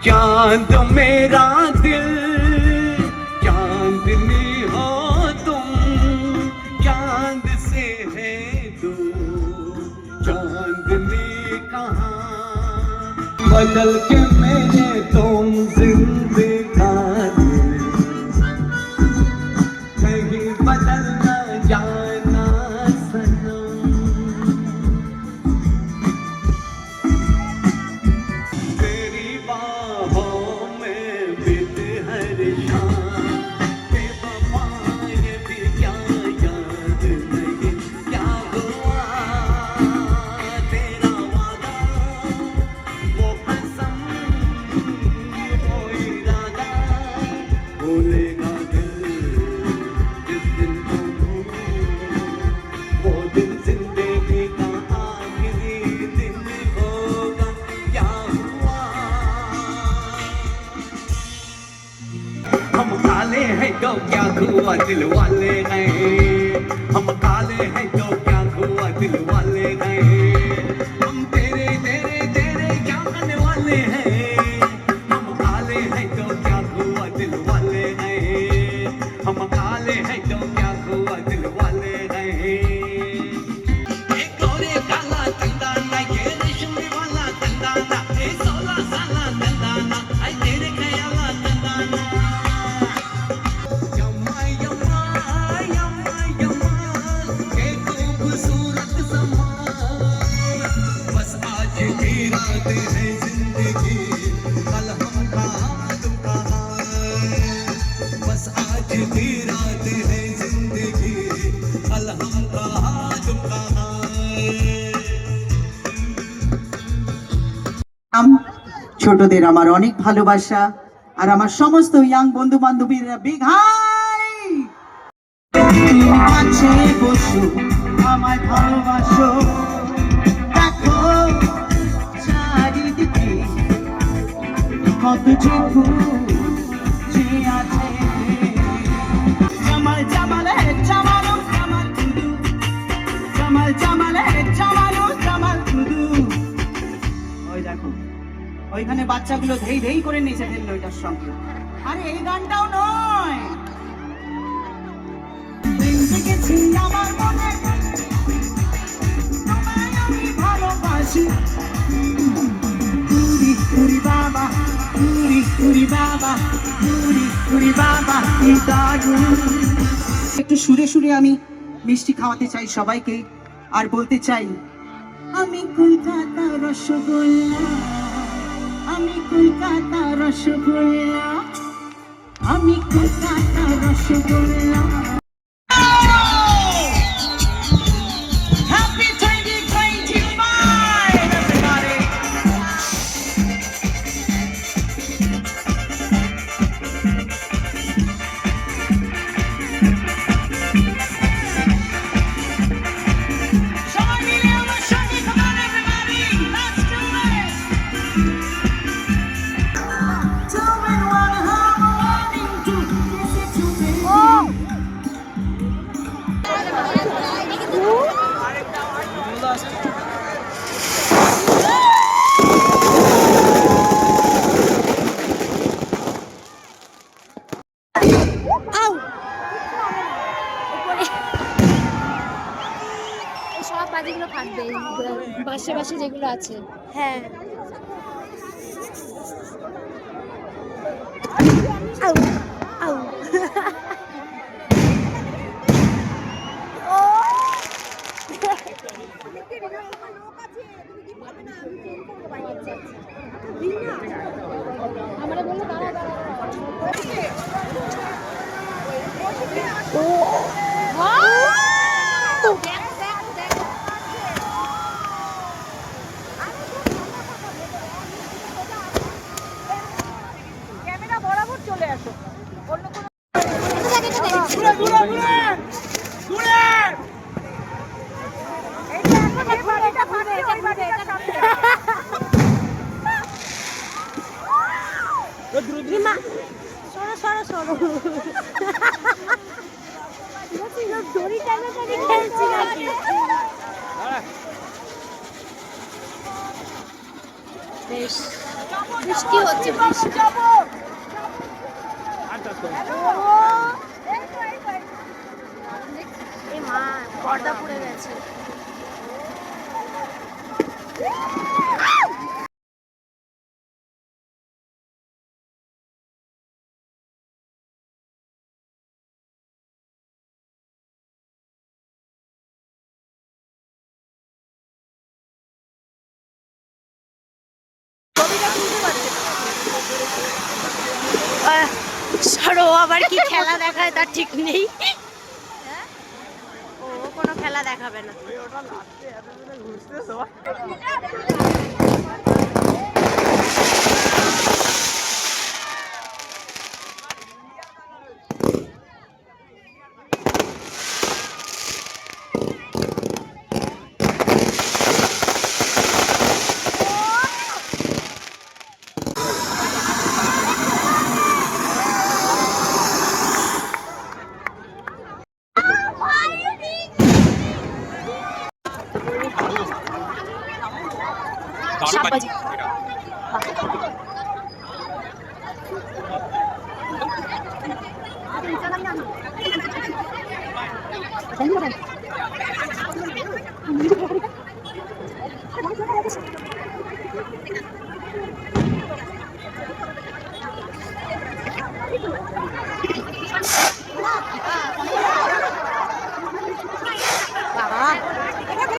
चांद मेरा दिल चांदनी हो तुम चांद से है दूर चांदनी कहाँ बदल के मैंने तुम जिंदगानी कहीं बदल न जाना सनम तेरी बाहों में बित हर शाम बेवफा ये भी क्या याद नहीं क्या हुआ तेरा वादा वो कसम वो इरादा भूलेगा दिल जिस दिन तुम वो दिन जिंदगी का आखिरी दिन होगा क्या हुआ हम काले हैं तो क्या हुआ दिल वाले हैं हम काले हैं तो क्या हुआ दिल वाले हैं हम तेरे तेरे तेरे क्या करने वाले हैं हम काले हैं तो क्या हुआ दिल वाले हैं हम काले हैं तो क्या हुआ दिल वाले हैं एक गोरे काला तंदाना ये रेशमी वाला तंदाना ए 16 साला तंदाना आई तेरे ख्याला तंदाना यम्मा यम्मा यम्मा यम्मा के खूबसूरत समा बस आज की रात है जिंदगी कल हम कहाँ तुम कहाँ बस आज की रात है जिंदगी कल हम कहाँ तुम कहाँ ছোটদের আমার অনেক ভালোবাসা আর আমার সমস্ত ইয়াং বন্ধু বান্ধবীরা বিগ হাই কাছে বসো আমায় ভালোবাসো দেখো চারিদিকে কত যে ফুল যে আছে জামাল জামাল হে জামাল জামাল শুধু জামাল জামাল হে জামাল জামাল শুধু ওই দেখো ওইখানে বাচ্চাগুলো ধেই ধেই করে নেচে ফেললো এটার সঙ্গে আরে এই গানটাও নয় দেখেছি আমার মনে তোমায় আমি ভালোবাসি পুরি পুরি বাবা পুরি পুরি বাবা পুরি পুরি বাবা এই দারুণ একটু সুরে সুরে আমি মিষ্টি খাওয়াতে চাই সবাইকে আর বলতে চাই আমি কলকাতা রসগোল্লা আমি কলকাতা রসগোল্লা আমি কলকাতা রসগোল্লা Happy 2025 everybody সবাই মিলে আমার সঙ্গে come on everybody let's do it doing what I'm wanting to listen to me সব বাজিগুলো ফাটবে বাসে বাসে যেগুলো আছে হ্যাঁ আউ আউ আমরা বললো দাঁড়া দাঁড়া ও ক্যামেরা বরাবর চলে আসো অন্য কোনো ঘুরে ঘুরে ঘুরে ঘুরে এইটা এখন এটা ফাটে ওই বাড়িটা সামনে ও দ্রুতিমা সরো সরো সরো দড়ি টানা টানি খেলছি নাকি বেশ বৃষ্টি হচ্ছে বৃষ্টি। এই মা পর্দা পড়ে গেছে। সরো আবার কি খেলা দেখায় তার ঠিক নেই। ও কোনো খেলা দেখাবে না। সাতবাজি